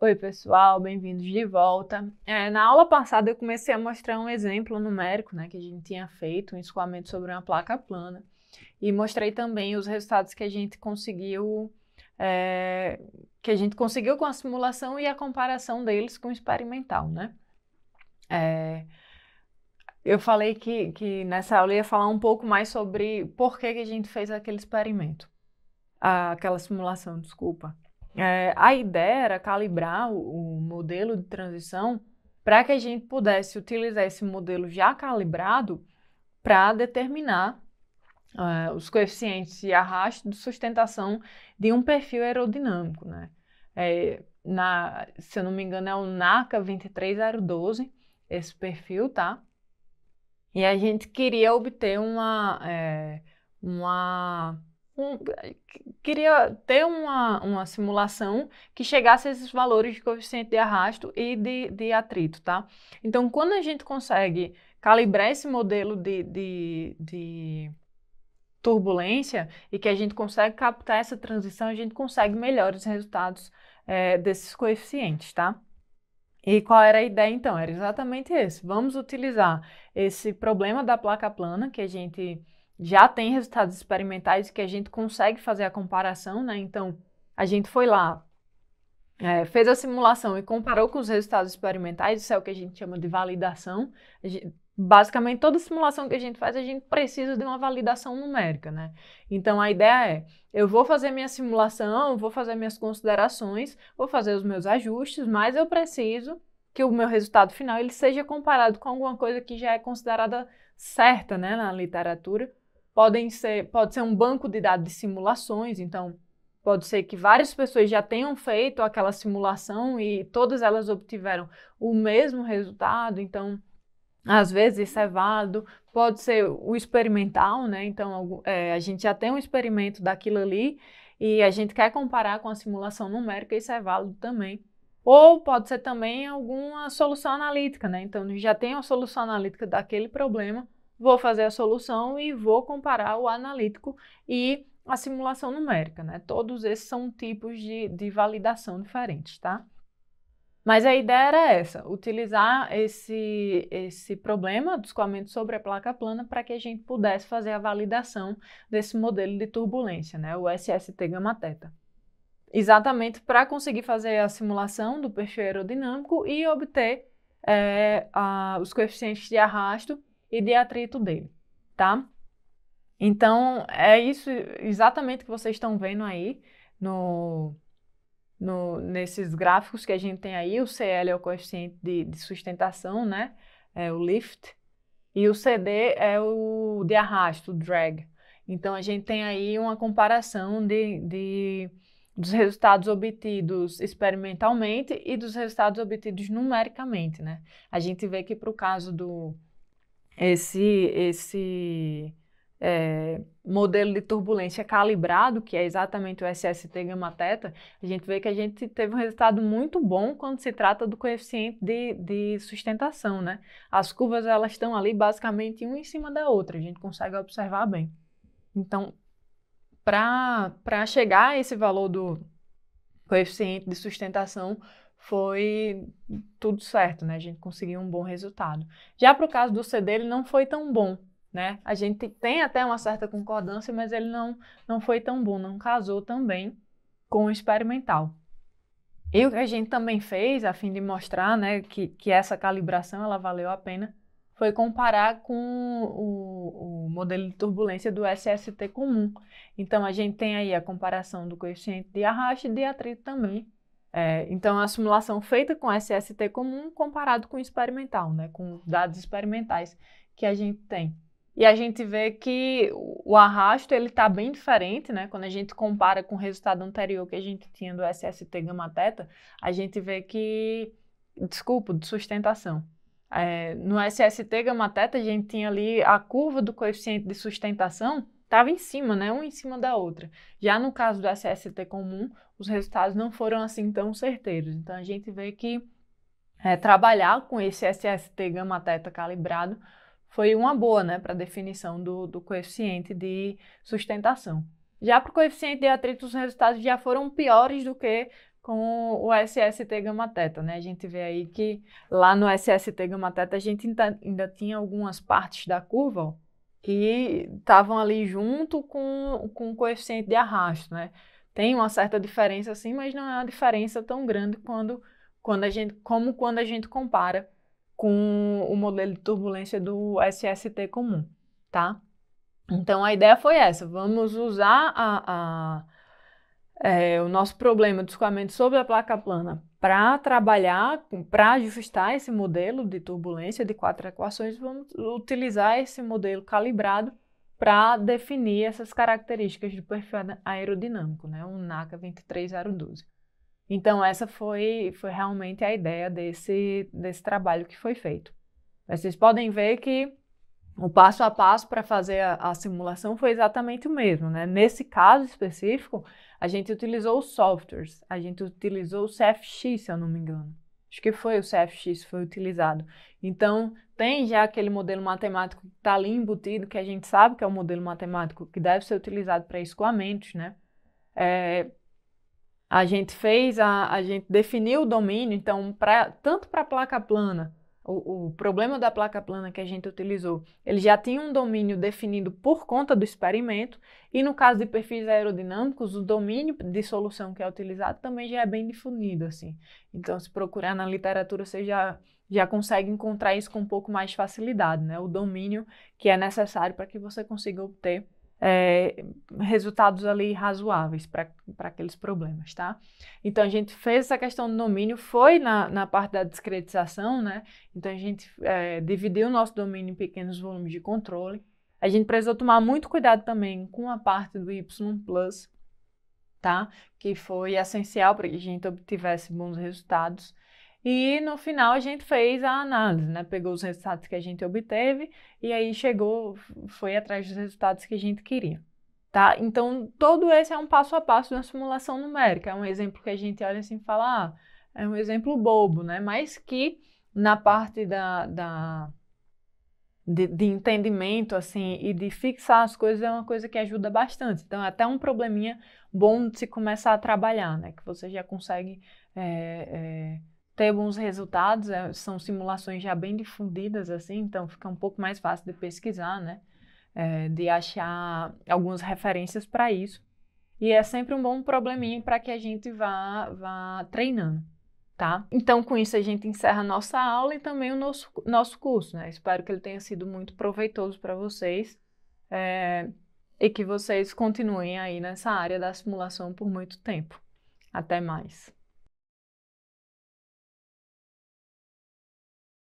Oi, pessoal, bem-vindos de volta. Na aula passada eu comecei a mostrar um exemplo numérico, né, que a gente tinha feito, um escoamento sobre uma placa plana, e mostrei também os resultados que a gente conseguiu com a simulação e a comparação deles com o experimental, né? Eu falei que nessa aula eu ia falar um pouco mais sobre por que a gente fez aquele experimento, aquela simulação, desculpa. A ideia era calibrar o modelo de transição para que a gente pudesse utilizar esse modelo já calibrado para determinar os coeficientes de arrasto de sustentação de um perfil aerodinâmico, né? Se eu não me engano, é o NACA 23012, esse perfil, tá? E a gente queria obter um- queria ter uma simulação que chegasse a esses valores de coeficiente de arrasto e de atrito, tá? Então, quando a gente consegue calibrar esse modelo de turbulência e que a gente consegue captar essa transição, a gente consegue melhores resultados desses coeficientes, tá? E qual era a ideia então? Era exatamente esse. Vamos utilizar esse problema da placa plana, que a gente já tem resultados experimentais e que a gente consegue fazer a comparação, né? Então, a gente foi lá, fez a simulação e comparou com os resultados experimentais, isso é o que a gente chama de validação. Basicamente, toda simulação que a gente faz, a gente precisa de uma validação numérica, né? Então, a ideia é, eu vou fazer minha simulação, vou fazer minhas considerações, vou fazer os meus ajustes, mas eu preciso que o meu resultado final ele seja comparado com alguma coisa que já é considerada certa, né, na literatura. Pode ser um banco de dados de simulações, então pode ser que várias pessoas já tenham feito aquela simulação e todas elas obtiveram o mesmo resultado, então às vezes isso é válido. Pode ser o experimental, né? Então a gente já tem um experimento daquilo ali e a gente quer comparar com a simulação numérica, isso é válido também. Ou pode ser também alguma solução analítica, né? Então já tem a solução analítica daquele problema, vou fazer a solução e vou comparar o analítico e a simulação numérica, né? Todos esses são tipos de validação diferentes, tá? Mas a ideia era essa, utilizar esse problema do escoamento sobre a placa plana para que a gente pudesse fazer a validação desse modelo de turbulência, né? O SST gama θ. Exatamente para conseguir fazer a simulação do perfil aerodinâmico e obter os coeficientes de arrasto e de atrito dele, tá? Então, é isso exatamente que vocês estão vendo aí nesses gráficos que a gente tem aí. O CL é o coeficiente de sustentação, né? É o lift. E o CD é o de arrasto, o drag. Então, a gente tem aí uma comparação dos resultados obtidos experimentalmente e dos resultados obtidos numericamente, né? A gente vê que para o caso do modelo de turbulência calibrado, que é exatamente o SST gama θ, a gente vê que a gente teve um resultado muito bom quando se trata do coeficiente de sustentação, né? As curvas, elas estão ali basicamente uma em cima da outra, a gente consegue observar bem. Então, para chegar a esse valor do coeficiente de sustentação, foi tudo certo, né? A gente conseguiu um bom resultado. Já para o caso do CD, ele não foi tão bom, né? A gente tem até uma certa concordância, mas ele não foi tão bom, não casou também com o experimental. E o que a gente também fez, a fim de mostrar, né, que essa calibração ela valeu a pena, foi comparar com o modelo de turbulência do SST comum. Então, a gente tem aí a comparação do coeficiente de arrasto e de atrito também. Então, a simulação feita com SST comum comparado com o experimental, né, com dados experimentais que a gente tem. E a gente vê que o arrasto ele está bem diferente, né? Quando a gente compara com o resultado anterior que a gente tinha do SST gama θ, a gente vê que, desculpa, de sustentação. No SST gama θ, a gente tinha ali a curva do coeficiente de sustentação estava em cima, né? Uma em cima da outra. Já no caso do SST comum, os resultados não foram assim tão certeiros. Então, a gente vê que trabalhar com esse SST gama θ calibrado foi uma boa, né, para a definição do coeficiente de sustentação. Já para o coeficiente de atrito, os resultados já foram piores do que com o SST gama teta, né? A gente vê aí que lá no SST gama teta a gente ainda tinha algumas partes da curva, ó, que estavam ali junto com o coeficiente de arrasto, né? Tem uma certa diferença assim, mas não é uma diferença tão grande quando a gente compara com o modelo de turbulência do SST comum, tá? Então a ideia foi essa, vamos usar o nosso problema de escoamento sobre a placa plana para trabalhar, para ajustar esse modelo de turbulência de 4 equações, vamos utilizar esse modelo calibrado para definir essas características do perfil aerodinâmico, né? O NACA 23012. Então, essa foi realmente a ideia desse trabalho que foi feito. Vocês podem ver que o passo a passo para fazer a simulação foi exatamente o mesmo, né? Nesse caso específico, a gente utilizou os softwares, a gente utilizou o CFX, se eu não me engano. Acho que foi o CFX que foi utilizado. Então, tem já aquele modelo matemático que está ali embutido, que a gente sabe que é o modelo matemático que deve ser utilizado para escoamentos, né? A gente definiu o domínio, então, tanto para a placa plana, o problema da placa plana que a gente utilizou, ele já tinha um domínio definido por conta do experimento, e no caso de perfis aerodinâmicos, o domínio de solução que é utilizado também já é bem definido, assim. Então, se procurar na literatura, você já consegue encontrar isso com um pouco mais de facilidade, né? O domínio que é necessário para que você consiga obter resultados ali razoáveis para aqueles problemas, tá? Então, a gente fez essa questão do domínio, foi na parte da discretização, né? Então, a gente dividiu o nosso domínio em pequenos volumes de controle. A gente precisou tomar muito cuidado também com a parte do Y+, tá? Que foi essencial para que a gente obtivesse bons resultados. E no final a gente fez a análise, né? Pegou os resultados que a gente obteve e aí foi atrás dos resultados que a gente queria, tá? Então, todo esse é um passo a passo da simulação numérica. É um exemplo que a gente olha assim e fala, é um exemplo bobo, né? Mas que na parte de entendimento, assim, e de fixar as coisas é uma coisa que ajuda bastante. Então, é até um probleminha bom de se começar a trabalhar, né? Que você já consegue ter bons resultados, são simulações já bem difundidas, assim, então fica um pouco mais fácil de pesquisar, né? De achar algumas referências para isso. E é sempre um bom probleminha para que a gente vá treinando, tá? Então, com isso, a gente encerra a nossa aula e também o nosso curso, né? Espero que ele tenha sido muito proveitoso para vocês e que vocês continuem aí nessa área da simulação por muito tempo. Até mais!